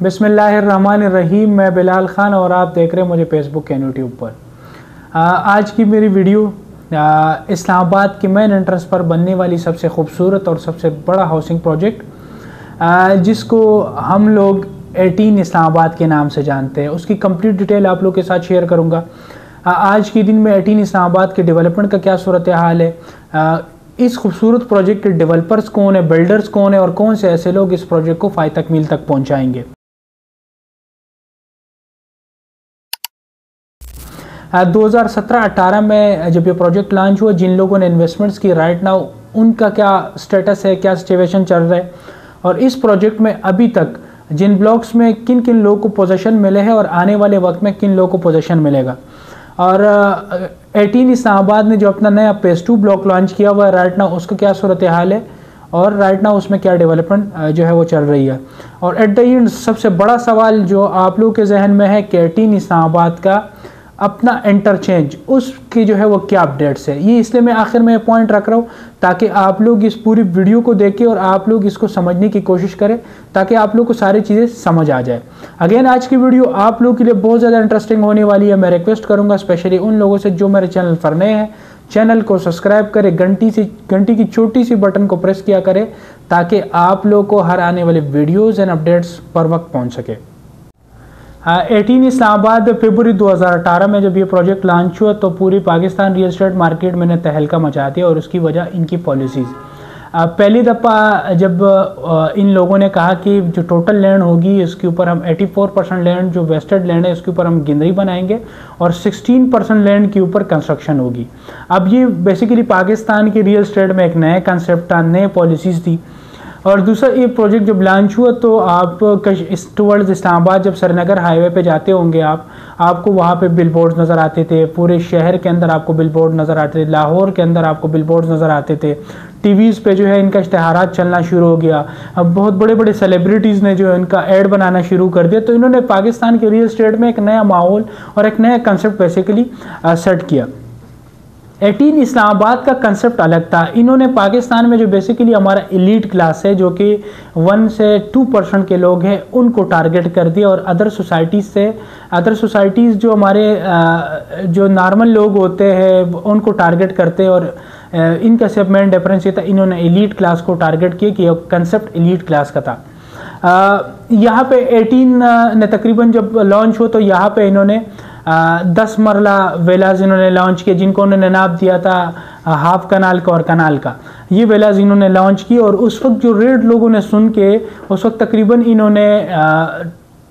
बिस्मिल्लाहिर्रहमानिर्रहीम। मैं बिलाल ख़ान और आप देख रहे हैं मुझे फेसबुक एंड यूट्यूब पर। आज की मेरी वीडियो इस्लामाबाद की मेन एंट्रेंस पर बनने वाली सबसे खूबसूरत और सबसे बड़ा हाउसिंग प्रोजेक्ट जिसको हम लोग 18 इस्लामाबाद के नाम से जानते हैं, उसकी कंप्लीट डिटेल आप लोग के साथ शेयर करूंगा। आज के दिन में 18 इस्लामाबाद के डेवलपमेंट का क्या सूरत हाल है, इस खूबसूरत प्रोजेक्ट के डेवलपर्स कौन है, बिल्डर्स कौन है और कौन से ऐसे लोग इस प्रोजेक्ट को फ़ायदा तकमील तक पहुंचाएंगे। 2017-18 में जब ये प्रोजेक्ट लॉन्च हुआ, जिन लोगों ने इन्वेस्टमेंट्स की राइट नाउ उनका क्या स्टेटस है, क्या सिचुएशन चल रहा है और इस प्रोजेक्ट में अभी तक जिन ब्लॉक्स में किन किन लोगों को पोजीशन मिले हैं और आने वाले वक्त में किन लोगों को पोजीशन मिलेगा। और 18 इस्लामाबाद ने जो अपना नया फेज़ 2 ब्लॉक लॉन्च किया हुआ है राइट नाउ, उसका क्या सूरत हाल है और राइट नाउ उसमें क्या डेवलपमेंट जो है वो चल रही है। और एट द एंड सबसे बड़ा सवाल जो आप लोग के जहन में है कि 18 इस्लामाबाद का अपना इंटरचेंज उसकी जो है वो क्या अपडेट्स है, ये इसलिए मैं आखिर में पॉइंट रख रहा हूँ ताकि आप लोग इस पूरी वीडियो को देखें और आप लोग इसको समझने की कोशिश करें ताकि आप लोग को सारी चीज़ें समझ आ जाए। अगेन आज की वीडियो आप लोगों के लिए बहुत ज़्यादा इंटरेस्टिंग होने वाली है। मैं रिक्वेस्ट करूँगा स्पेशली उन लोगों से जो मेरे चैनल पर नए हैं, चैनल को सब्सक्राइब करें, घंटी की छोटी सी बटन को प्रेस किया करें ताकि आप लोग को हर आने वाले वीडियोज़ एंड अपडेट्स पर वक्त पहुँच सके। 18 इस्लामाबाद फरवरी 2018 में जब ये प्रोजेक्ट लॉन्च हुआ तो पूरी पाकिस्तान रियल एस्टेट मार्केट में तहलका मचा दिया और उसकी वजह इनकी पॉलिसीज़। पहली दफ़ा जब इन लोगों ने कहा कि जो टोटल लैंड होगी इसके ऊपर हम 84% लैंड जो वेस्टेड लैंड है उसके ऊपर हम गिनरी बनाएंगे और 16% लैंड के ऊपर कंस्ट्रक्शन होगी। अब ये बेसिकली पाकिस्तान की रियल एस्टेट में एक नया कंसेप्ट था, नए पॉलिसीज़ थी। और दूसरा ये प्रोजेक्ट जब लॉन्च हुआ तो आप टुवर्ड्स इस्लामाबाद जब श्रीनगर हाईवे पे जाते होंगे आपको वहाँ पे बिलबोर्ड्स नज़र आते थे, पूरे शहर के अंदर आपको बिलबोर्ड नज़र आते थे, लाहौर के अंदर आपको बिलबोर्ड्स नज़र आते थे, टीवीज़ पे जो है इनका इश्तहारात चलना शुरू हो गया। अब बहुत बड़े बड़े सेलिब्रिटीज़ ने जो है इनका ऐड बनाना शुरू कर दिया। तो इन्होंने पाकिस्तान के रियल एस्टेट में एक नया माहौल और एक नया कंसेप्ट बेसिकली सेट किया। 18 इस्लामाबाद का कंसेप्ट अलग था। इन्होंने पाकिस्तान में जो बेसिकली हमारा एलीट क्लास है जो कि 1 से 2% के लोग हैं उनको टारगेट कर दिया और अदर सोसाइटीज़ जो हमारे जो नॉर्मल लोग होते हैं उनको टारगेट करते हैं। और इनका सिर्फ मेन डिफरेंस ये था, इन्होंने एलीट क्लास को टारगेट किया कि यह कंसेप्ट एलीट क्लास का था। यहाँ पे 18 ने तकरीबन जब लॉन्च हुआ तो यहाँ पे इन्होंने 10 मरला विलाज इन्होंने लॉन्च किए जिनको उन्होंने नाम दिया था हाफ कनाल का और कनाल का। ये विलाज इन्होंने लॉन्च किए और उस वक्त जो रेट लोगों ने सुन के उस वक्त तकरीबन इन्होंने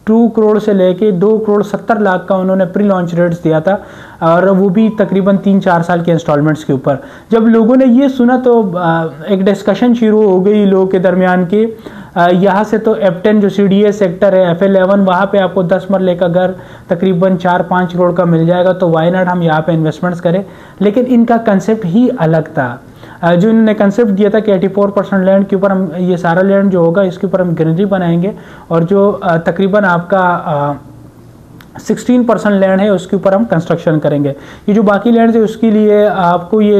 2 करोड़ से लेके 2 करोड़ 70 लाख का उन्होंने प्री लॉन्च रेट्स दिया था और वो भी तकरीबन 3-4 साल के इंस्टॉलमेंट्स के ऊपर। जब लोगों ने ये सुना तो एक डिस्कशन शुरू हो गई लोगों के दरमियान के यहाँ से तो F10 जो CDA सेक्टर है F11 वहाँ पे आपको 10 मरले का घर तकरीबन 4-5 करोड़ का मिल जाएगा, तो वाई नॉट हम यहाँ पे इन्वेस्टमेंट्स करें। लेकिन इनका कंसेप्ट ही अलग था। जो इन्होंने कंसेप्ट दिया था कि 84% लैंड के ऊपर हम ये सारा लैंड जो होगा इसके ऊपर हम ग्रीनरी बनाएंगे और जो तकरीबन आपका 16% लैंड है उसके ऊपर हम कंस्ट्रक्शन करेंगे। ये जो बाकी लैंड है उसके लिए आपको ये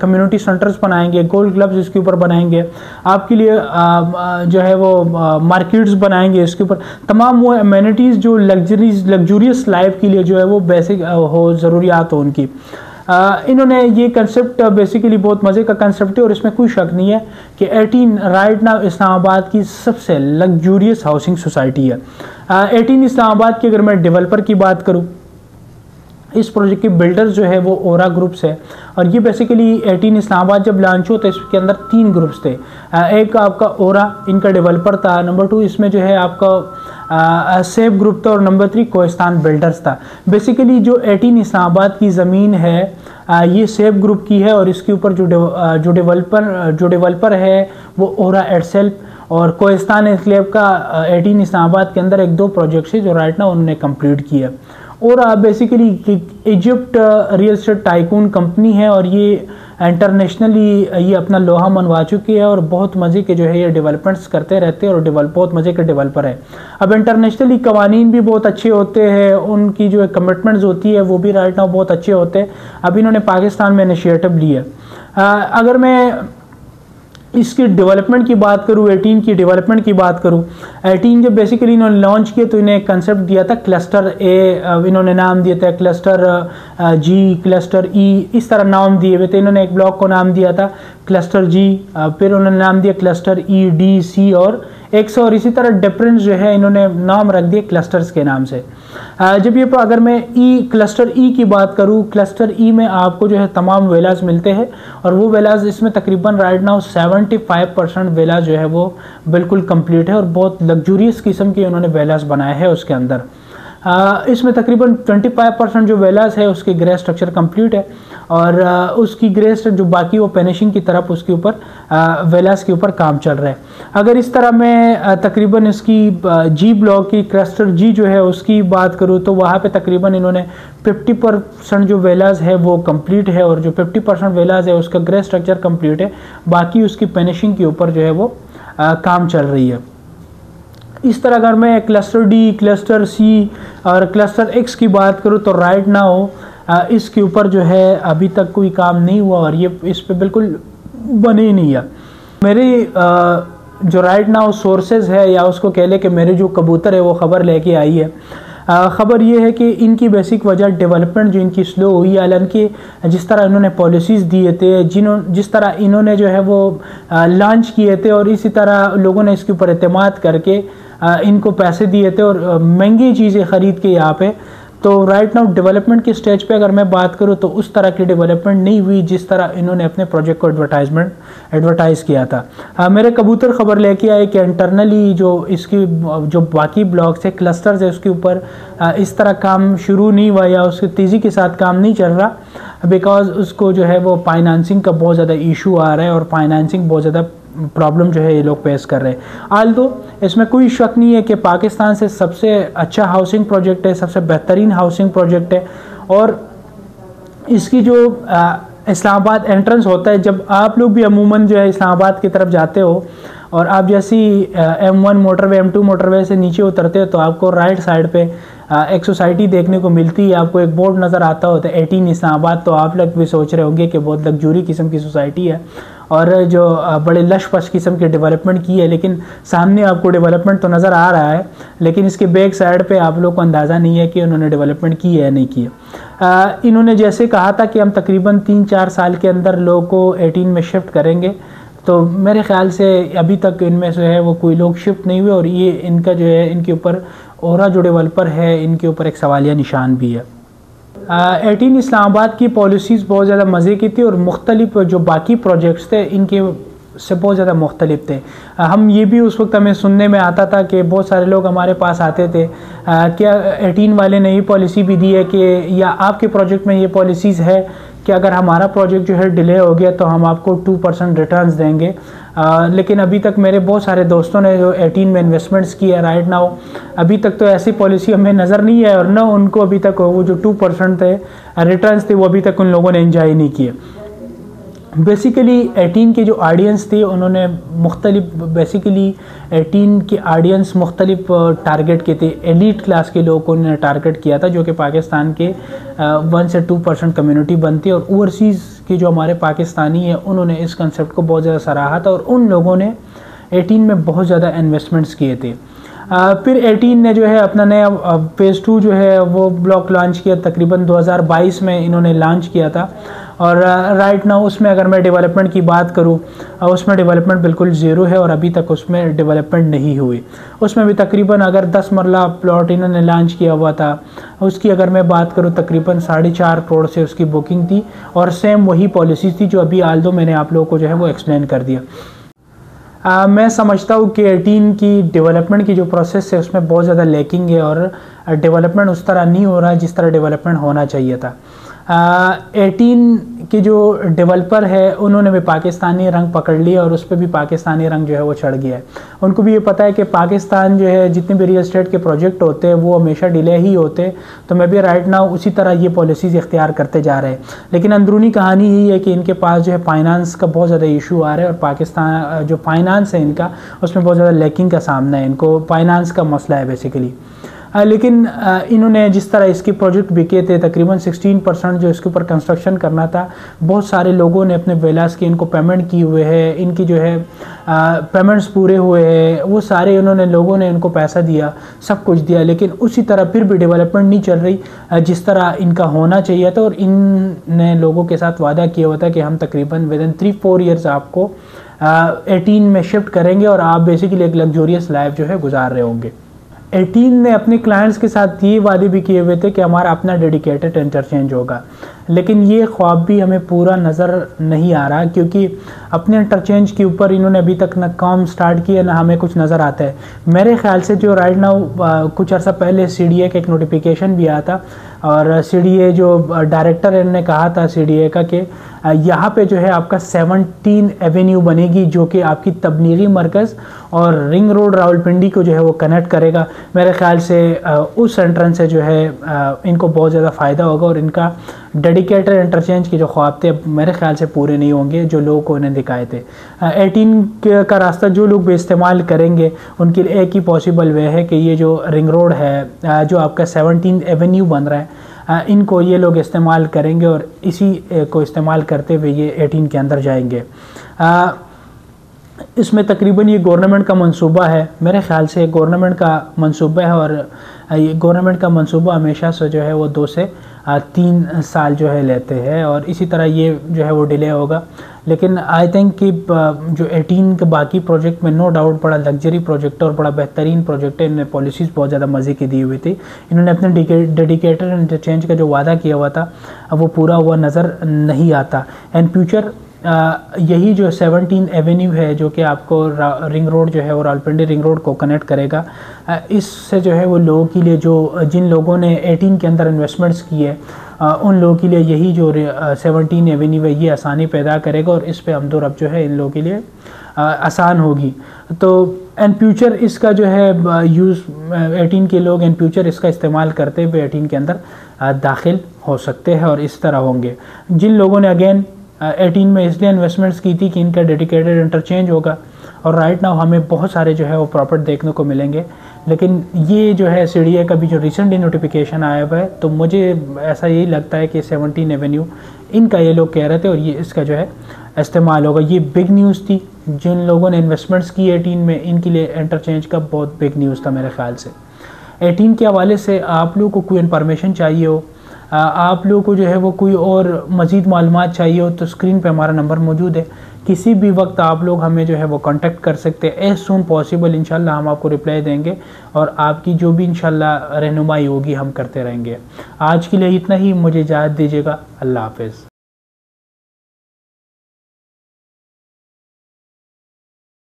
कम्युनिटी सेंटर्स बनाएंगे, गोल्ड क्लब्स इसके ऊपर बनाएंगे, आपके लिए जो है वो मार्केट्स बनाएंगे, इसके ऊपर तमाम वो एमेनिटीज़ जो लग्जूरियस लाइफ के लिए जो है वो बेसिक हो ज़रूरियात हो उनकी। इन्होंने ये कंसेप्ट बेसिकली बहुत मज़े का कंसेप्ट है और इसमें कोई शक नहीं है कि 18 राइट नाउ इस्लामाबाद की सबसे लग्जूरियस हाउसिंग सोसाइटी है। 18 इस्लामाबाद की अगर मैं डेवलपर की बात करूं, इस प्रोजेक्ट के बिल्डर्स जो है वो ओरा ग्रुप्स है और ये बेसिकली 18 इस्लामाबाद जब लॉन्च हुआ तो इसके अंदर 3 ग्रुप्स थे। एक आपका ओरा इनका डेवलपर था, नंबर 2 इसमें जो है आपका सेफ ग्रुप था और नंबर 3 कोहिस्तान बिल्डर्स था। बेसिकली जो 18 इस्लामाबाद की ज़मीन है ये सेफ ग्रुप की है और इसके ऊपर जो डेवलपर है वो ओरा इटसेल्फ और कोहिस्तान एनक्लेव का 18 इस्लामाबाद के अंदर 1-2 प्रोजेक्ट्स है जो राइट नाउ उन्होंने कंप्लीट किया। और basically Egypt real estate tycoon company है और ये इंटरनेशनली ये अपना लोहा मनवा चुकी है और बहुत मज़े के जो है ये डेवलपमेंट्स करते रहते हैं और बहुत मज़े के डेवलपर है। अब इंटरनेशनली कवानीन भी बहुत अच्छे होते हैं, उनकी जो कमिटमेंट्स होती है वो भी राइट नाउ बहुत अच्छे होते हैं। अब इन्होंने पाकिस्तान में इनिशिएटिव लिया। अगर मैं इसकी डेवलपमेंट की बात करूँ, 18 की डेवलपमेंट की बात करूँ, 18 जब बेसिकली इन्होंने लॉन्च किया तो इन्हें एक कंसेप्ट दिया था क्लस्टर ए, इन्होंने नाम दिया था क्लस्टर जी, क्लस्टर ई, इस तरह नाम दिए हुए थे। इन्होंने एक ब्लॉक को नाम दिया था क्लस्टर जी, फिर उन्होंने नाम दिया क्लस्टर ई, डी, सी और एक्स, और इसी तरह डिफरेंस जो है इन्होंने नाम रख दिए क्लस्टर्स के नाम से। जब ये अगर मैं क्लस्टर ई की बात करूँ, क्लस्टर ई में आपको जो है तमाम वेलाज मिलते हैं, और वो वेलाज इसमें तकरीबन राइट नाउ 75% वेलाज जो है वो बिल्कुल कंप्लीट है, और बहुत लग्जूरियस किस्म के उन्होंने वेलाज बनाए हैं उसके अंदर। इसमें तकरीबन 25% जो वेलाज है उसकी ग्रे स्ट्रक्चर कंप्लीट है, और उसकी ग्रे जो बाकी वो फिनिशिंग की तरफ उसके ऊपर वेलाज के ऊपर काम चल रहा है। अगर इस तरह मैं तकरीबन इसकी जी ब्लॉक की क्लस्टर जी जो है उसकी बात करूँ तो वहाँ पे तकरीबन इन्होंने 50% जो वेलाज है वो कंप्लीट है, और जो 50% वेलाज है उसका ग्रे स्ट्रक्चर कंप्लीट है, बाकी उसकी फिनिशिंग के ऊपर जो है वो काम चल रही है। इस तरह अगर मैं क्लस्टर डी, क्लस्टर सी और क्लस्टर एक्स की बात करूँ तो राइट नाउ इसके ऊपर जो है अभी तक कोई काम नहीं हुआ, और ये इस पे बिल्कुल बने ही नहीं है। मेरी जो राइट नाउ सोर्सेज है, या उसको कह ले कि मेरे जो कबूतर है वो ख़बर लेके आई है। ख़बर ये है कि इनकी बेसिक वजह डेवलपमेंट जो इनकी स्लो हुई है, हालांकि जिस तरह इन्होंने पॉलिसीज़ दिए थे, जिस तरह इन्होंने जो है वो लॉन्च किए थे, और इसी तरह लोगों ने इसके ऊपर एतमाद करके इनको पैसे दिए थे और महंगी चीज़ें ख़रीद के यहाँ पे, तो राइट नाउ डेवलपमेंट के स्टेज पे अगर मैं बात करूँ तो उस तरह की डेवलपमेंट नहीं हुई जिस तरह इन्होंने अपने प्रोजेक्ट को एडवर्टाइज़ किया था। मेरे कबूतर ख़बर लेके आए कि इंटरनली जो इसकी जो बाकी ब्लॉक्स है, क्लस्टर्स है, उसके ऊपर इस तरह काम शुरू नहीं हुआ, या उसके तेज़ी के साथ काम नहीं चल रहा, बिकॉज उसको जो है वो फाइनेंसिंग का बहुत ज़्यादा इशू आ रहा है, और फाइनेंसिंग बहुत ज़्यादा प्रॉब्लम जो है ये लोग फेस कर रहे हैं। आल्दो इसमें कोई शक नहीं है कि पाकिस्तान से सबसे अच्छा हाउसिंग प्रोजेक्ट है, सबसे बेहतरीन हाउसिंग प्रोजेक्ट है, और इसकी जो इस्लामाबाद एंट्रेंस होता है, जब आप लोग भी अमूमन जो है इस्लामाबाद की तरफ जाते हो और आप जैसी M1 मोटरवे, M2 मोटरवे से नीचे उतरते हो तो आपको राइट साइड पे एक सोसाइटी देखने को मिलती है। आपको एक बोर्ड नज़र आता होता है 18 इस्लामाबाद, तो आप लोग भी सोच रहे होंगे कि बहुत लग्जूरी किस्म की सोसाइटी है और जो बड़े लश पश किस्म के डेवलपमेंट की है, लेकिन सामने आपको डेवलपमेंट तो नज़र आ रहा है, लेकिन इसके बैक साइड पे आप लोग को अंदाज़ा नहीं है कि उन्होंने डेवलपमेंट की है या नहीं की है। इन्होंने जैसे कहा था कि हम तकरीबन 3-4 साल के अंदर लोगों को 18 में शिफ्ट करेंगे, तो मेरे ख्याल से अभी तक इनमें से है वो कोई लोग शिफ्ट नहीं हुए, और ये इनका जो है इनके ऊपर और जो डेवलपर है इनके ऊपर एक सवालिया निशान भी है। 18 इस्लामाबाद की पॉलिसीज़ बहुत ज़्यादा मज़े की थी, और मुख्तलिफ जो बाकी प्रोजेक्ट्स थे इनके से बहुत ज़्यादा मुख्तलिफ थे। हम ये भी उस वक्त हमें सुनने में आता था कि बहुत सारे लोग हमारे पास आते थे, क्या 18 वाले ने ये पॉलिसी भी दी है कि या आपके प्रोजेक्ट में ये पॉलिसीज़ है कि अगर हमारा प्रोजेक्ट जो है डिले हो गया तो हम आपको 2% रिटर्न्स देंगे। लेकिन अभी तक मेरे बहुत सारे दोस्तों ने जो 18 में इन्वेस्टमेंट्स की है राइट नाउ, अभी तक तो ऐसी पॉलिसी हमें नज़र नहीं है, और न उनको अभी तक वो जो 2% थे रिटर्न्स थे वो अभी तक उन लोगों ने एंजॉय नहीं किए। बेसिकली 18 के जो ऑडियंस थे उन्होंने मुख्तलिफ, बेसिकली 18 के ऑडियंस मुख्तलिफ टारगेट के थे। एलीट क्लास के लोगों को उन्होंने टारगेट किया था, जो कि पाकिस्तान के 1 से 2% कम्युनिटी बनती है, और ओवरसीज़ के जो हमारे पाकिस्तानी हैं उन्होंने इस कंसेप्ट को बहुत ज़्यादा सराहा था, और उन लोगों ने 18 में बहुत ज़्यादा इन्वेस्टमेंट्स किए थे। फिर 18 ने जो है अपना नया फेज़ 2 जो है वो ब्लॉक लॉन्च किया, तकरीबन 2022 में इन्होंने लॉन्च किया था, और राइट नाउ उसमें अगर मैं डेवलपमेंट की बात करूँ उसमें डेवलपमेंट बिल्कुल ज़ीरो है, और अभी तक उसमें डेवलपमेंट नहीं हुई। उसमें भी तकरीबन अगर 10 मरला प्लॉट इन्होंने लॉन्च किया हुआ था, उसकी अगर मैं बात करूँ तकरीबन 4.5 करोड़ से उसकी बुकिंग थी, और सेम वही पॉलिसीज़ थी जो अभी आल्दो मैंने आप लोगों को जो है वो एक्सप्लेन कर दिया। मैं समझता हूँ कि 18 की डेवलपमेंट की जो प्रोसेस है उसमें बहुत ज़्यादा लैकिंग है, और डेवलपमेंट उस तरह नहीं हो रहा है जिस तरह डेवलपमेंट होना चाहिए था। 18 के जो डेवलपर है उन्होंने भी पाकिस्तानी रंग पकड़ लिया, और उस पर भी पाकिस्तानी रंग जो है वो चढ़ गया है। उनको भी ये पता है कि पाकिस्तान जो है जितने भी रियल एस्टेट के प्रोजेक्ट होते हैं वो हमेशा डिले ही होते हैं, तो मैं भी राइट नाउ उसी तरह ये पॉलिसीज़ इख्तियार करते जा रहे हैं। लेकिन अंदरूनी कहानी यही है कि इनके पास जो है फाइनेंस का बहुत ज़्यादा इशू आ रहा है, और पाकिस्तान जो फाइनेंस है इनका उसमें बहुत ज़्यादा लैकिंग का सामना है, इनको फाइनेंस का मसला है बेसिकली। लेकिन इन्होंने जिस तरह इसके प्रोजेक्ट बिके थे, तकरीबन 16% जो इसके ऊपर कंस्ट्रक्शन करना था, बहुत सारे लोगों ने अपने विलास की इनको पेमेंट किए हुए है, इनकी जो है पेमेंट्स पूरे हुए हैं, वो सारे उन्होंने लोगों ने इनको पैसा दिया, सब कुछ दिया, लेकिन उसी तरह फिर भी डेवलपमेंट नहीं चल रही जिस तरह इनका होना चाहिए था। और इनने लोगों के साथ वादा किया हुआ था कि हम तकरीबन विदिन 3-4 ईयर्स आपको 18 में शिफ्ट करेंगे और आप बेसिकली एक लग्जोरियस लाइफ जो है गुजार रहे होंगे। 18 ने अपने क्लाइंट्स के साथ ये वादे भी किए हुए थे कि हमारा अपना डेडिकेटेड इंटरचेंज होगा, लेकिन ये ख्वाब भी हमें पूरा नज़र नहीं आ रहा, क्योंकि अपने इंटरचेंज के ऊपर इन्होंने अभी तक ना काम स्टार्ट किया ना हमें कुछ नज़र आता है। मेरे ख्याल से जो राइट नाउ कुछ अर्सा पहले CDA का एक नोटिफिकेशन भी आया था, और CDA जो डायरेक्टर ने कहा था CDA का कि यहाँ पे जो है आपका 17 एवेन्यू बनेगी, जो कि आपकी तबलीगी मरकज़ और रिंग रोड रावलपिंडी को जो है वो कनेक्ट करेगा। मेरे ख्याल से उस एंट्रेंस से जो है इनको बहुत ज़्यादा फ़ायदा होगा, और इनका डेडिकेटेड इंटरचेंज के जो ख्वाब थे मेरे ख्याल से पूरे नहीं होंगे जो लोगों को इन्हें दिखाए थे। 18 का रास्ता जो लोग भी इस्तेमाल करेंगे उनके लिए एक ही पॉसिबल वे है कि ये जो रिंग रोड है, जो आपका 17 एवेन्यू बन रहा है, इनको ये लोग इस्तेमाल करेंगे और इसी को इस्तेमाल करते हुए ये 18 के अंदर जाएंगे। इसमें तकरीबन ये गवर्नमेंट का मंसूबा है, मेरे ख्याल से गवर्नमेंट का मंसूबा है, और ये गवर्नमेंट का मंसूबा हमेशा से जो है वो 2 से 3 साल जो है लेते हैं, और इसी तरह ये जो है वो डिले होगा। लेकिन आई थिंक कि जो 18 के बाकी प्रोजेक्ट में नो डाउट बड़ा लग्जरी प्रोजेक्ट और बड़ा बेहतरीन प्रोजेक्ट है। इन्होंने पॉलिसीज़ बहुत ज़्यादा मज़े की दी हुई थी। इन्होंने अपने डेडिकेटेड इंटरचेंज का जो वादा किया हुआ था वो पूरा हुआ नज़र नहीं आता। एंड फ्यूचर यही जो 17 एवेन्यू है जो कि आपको रिंग रोड जो है और रावलपिंडी रिंग रोड को कनेक्ट करेगा, इससे जो है वो लोगों के लिए जो जिन लोगों ने 18 के अंदर इन्वेस्टमेंट्स किए उन लोगों के लिए यही जो 17 एवेन्यू है ये आसानी पैदा करेगा, और इस पे आमदोरफ्त जो है इन लोगों के लिए आसान होगी। तो एंड फ्यूचर इसका जो है यूज़ 18 के लोग एंड फ्यूचर इसका इस्तेमाल करते हुए 18 के अंदर दाखिल हो सकते हैं, और इस तरह होंगे। जिन लोगों ने अगेन 18 में इसलिए इन्वेस्टमेंट्स की थी कि इनका डेडिकेटेड इंटरचेंज होगा, और राइट नाउ हमें बहुत सारे जो है वो प्रॉपर्ट देखने को मिलेंगे। लेकिन ये जो है CDA का भी जो रिसेंटली नोटिफिकेशन आया हुआ है, तो मुझे ऐसा यही लगता है कि 17 एवेन्यू इनका ये लोग कह रहे थे और ये इसका जो है इस्तेमाल होगा। ये बिग न्यूज़ थी, जिन लोगों ने इन्वेस्टमेंट्स की 18 में इनके लिए इंटरचेंज का बहुत बिग न्यूज़ था मेरे ख्याल से। 18 के हवाले से आप लोगों को कोई इन्फॉर्मेशन चाहिए हो, आप लोगों को जो है वो कोई और मज़ीद मालूमात चाहिए हो, तो स्क्रीन पे हमारा नंबर मौजूद है। किसी भी वक्त आप लोग हमें जो है वो कांटेक्ट कर सकते हैं। एज सून पॉसिबल इंशाल्लाह हम आपको रिप्लाई देंगे, और आपकी जो भी इंशाल्लाह रहनुमाई होगी हम करते रहेंगे। आज के लिए इतना ही, मुझे इजाज़त दीजिएगा। अल्लाह हाफ़िज़।